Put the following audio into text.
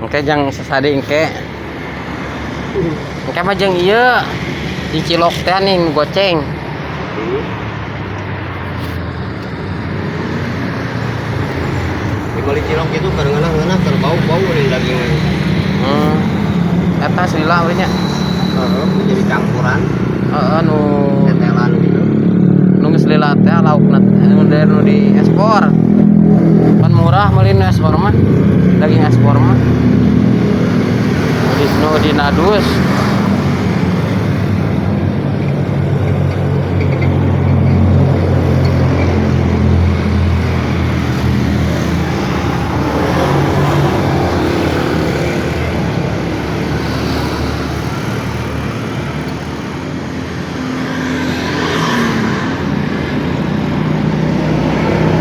Engke jang sasade engke. Engke mah jeung ieu di cilok teh ning goceng. Di balik cilok itu kadang-kadang terbau-bau dari daging. Eta silila we nya. Jadi campuran. Nu Tetelan gitu. nu geus lila teh laukna nu di ekspor. Kan murah meuli nu ekspor mah. Daging ekspor mah. Nu di nadus.